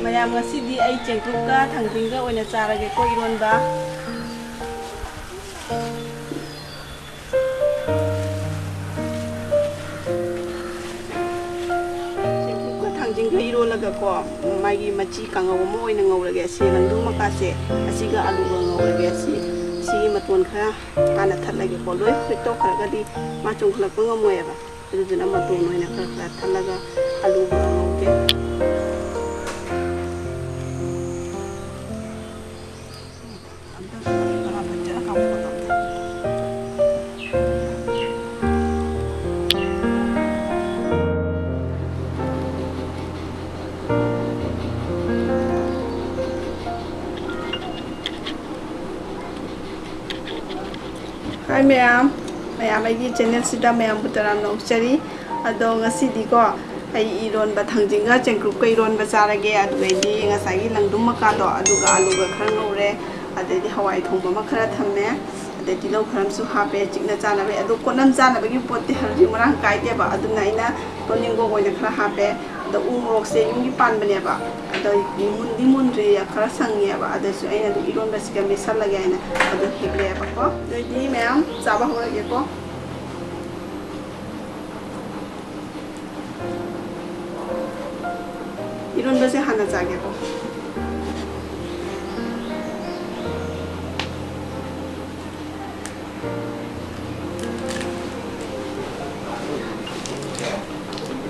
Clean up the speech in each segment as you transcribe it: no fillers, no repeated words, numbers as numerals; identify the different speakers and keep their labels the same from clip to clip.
Speaker 1: ꯃꯌꯥꯝ ꯉꯁꯤꯗꯤ ꯑꯩ ꯆꯦꯡꯀ꯭ꯔꯨꯞꯀ ꯊꯥꯡꯖꯤꯡꯒ ꯑꯣꯏꯅ ꯆꯥꯔꯒꯦꯀꯣ ꯏꯔꯣꯟꯕ ꯆꯦꯡꯀ꯭ꯔꯨꯞꯀ ꯊꯥꯡꯖꯤꯡꯒ ꯏꯔꯣꯜꯂꯒꯀꯣ ꯃꯥꯒꯤ ꯃꯆꯤ ꯀꯥꯡꯉꯧ ꯑꯃ ꯑꯣꯏꯅ ꯉꯧꯔꯒꯦ ꯑꯁꯤ ꯂꯪꯗꯨꯝ ꯃꯀꯥꯁꯦ ꯑꯁꯤꯒ ꯑꯂꯨꯒ ꯉꯧꯔꯒꯦ ꯁꯤꯒꯤ ꯃꯇꯣꯟ ꯈꯔ ꯍꯥꯟꯅ ꯊꯠꯂꯒꯦꯀꯣ ꯂꯣꯏ ꯈꯣꯏꯇꯣꯛꯈ꯭ꯔꯒꯗꯤ ꯃꯥ ꯆꯣꯡꯈꯠꯂꯛꯄ ꯉꯝꯃꯣꯏꯑꯕ ꯑꯗꯨꯗꯨꯅ ꯃꯇꯣꯟ ꯑꯣꯏꯅ ꯈꯔ ꯊꯠꯂꯒ ꯑꯂꯨꯒ ꯉꯧꯒꯦ Hai ma'am, ma'am ini channel sida ma'am putaran nongcari, ado ngasi ko ai Eronba Thangjingga Chengkrup ko Eronba carage adugaidi ngasai Langdhum Maka do aduga aluga khara ngore adedi hawai thongba ma khara thamme adedi lo kharam su hape chikna chana be adu konam chana be gi potti harji marang kai de ba aduna ina toningo goina khara hape ado umrok se yungi pan bane ba ado mundi mundri ya khara sangi ba ado su aina du Eronba siga misal lagi aina ado hegle ba ko jadi ma'am chaba hora ge ko Eronba se hana jage ko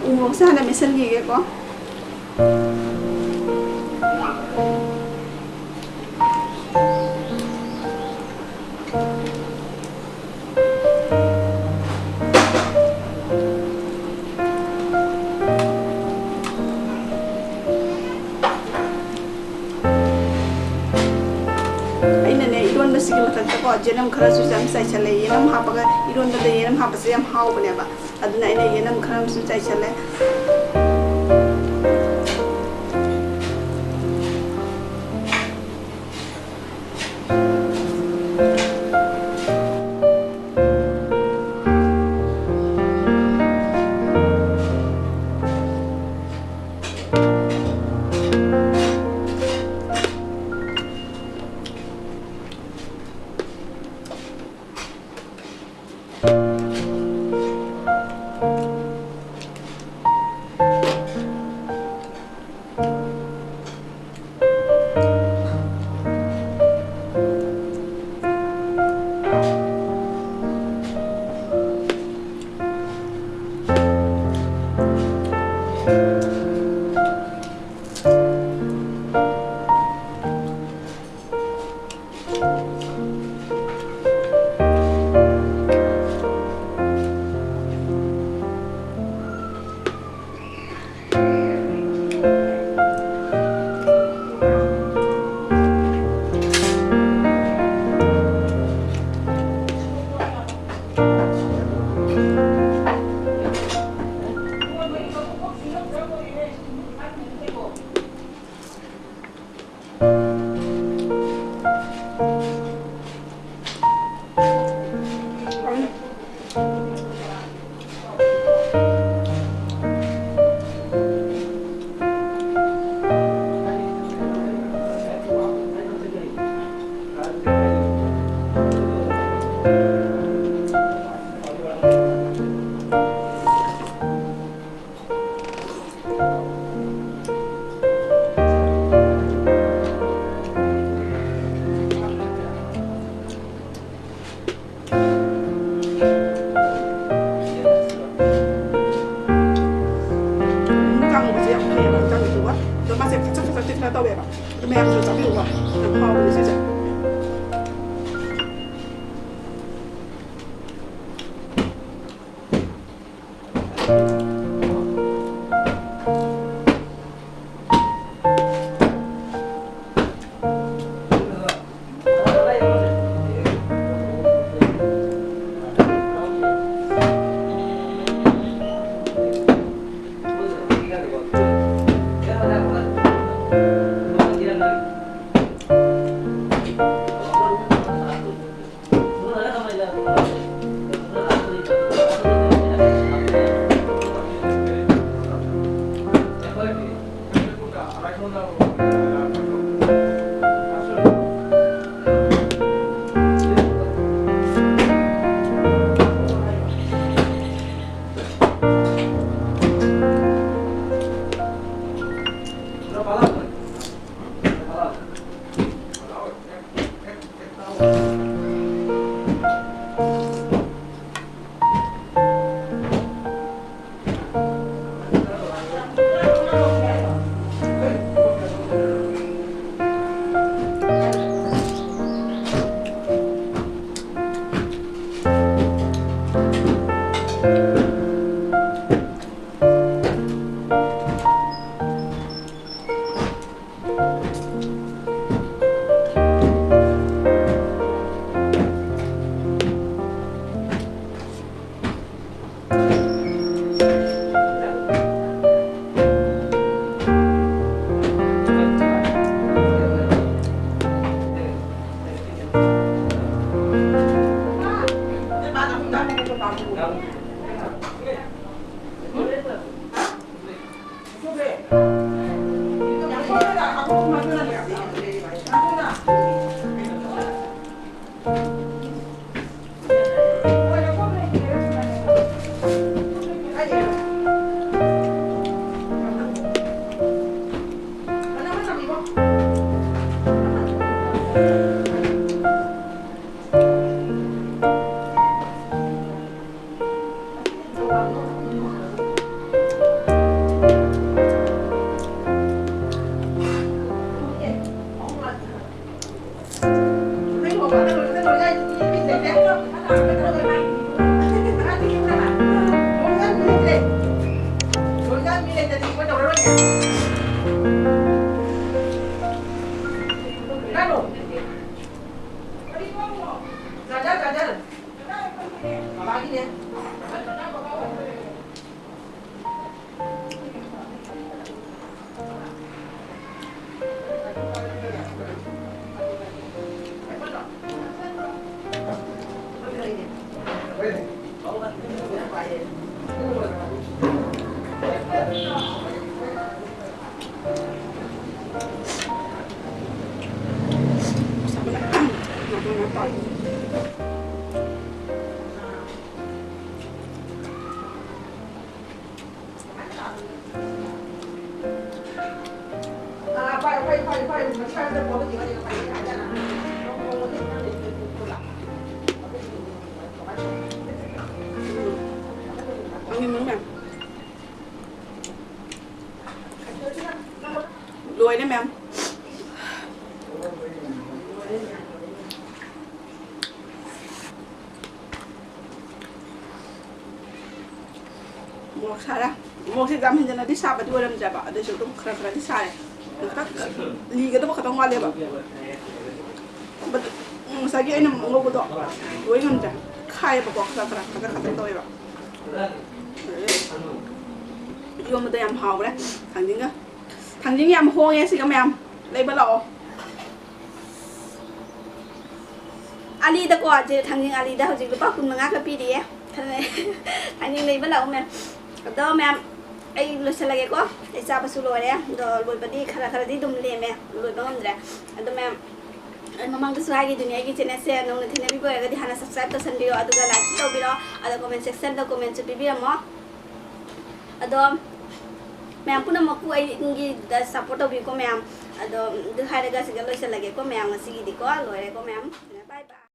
Speaker 1: umrok se hana misal ge ko Eronba sigi mathakta ko jenam khara su jam sai chale yenam hapaga Eronba de yenam hapase yam hau bane ba aduna ina yenam khara su chai chale Lùi đấy mẹ. Một sao đó. Một thì dám hình như là đi xa và đi làm gì vậy? Để chúng tôi khởi đi xa này. Các lì cái đó bắt đầu ngoan lên vậy. Sao cái anh em ngô đó? Lùi làm gì? Khai vào bọc ra ra cái khởi tôi vậy. Yêu mà tôi làm hào đấy. Thằng Dĩnh em hôn nghe gì các em lấy bắt đầu Ali đã qua chứ thằng Dĩnh Ali đã hồi lúc bác cùng ngã cái pi đi thằng Dĩnh lấy bắt đầu mẹ đó mẹ ai lúc sau lại có ai sao bắt sulu đấy đó lùi bắt đi khara khara đi đun lên mẹ lùi bắt ông đấy đó mẹ memang tu suai gitu nih, channel saya nong nanti nabi boleh jadi hana subscribe tu sendiri, atau gak like tau bilo, ada comment section tu comment tu bibi mo, ada Ma'am pun nama aku ini dah support aku ko ma'am. Ado, dahai lega segala lagi ko ma'am masih di ko, loe ko ma'am. Bye bye.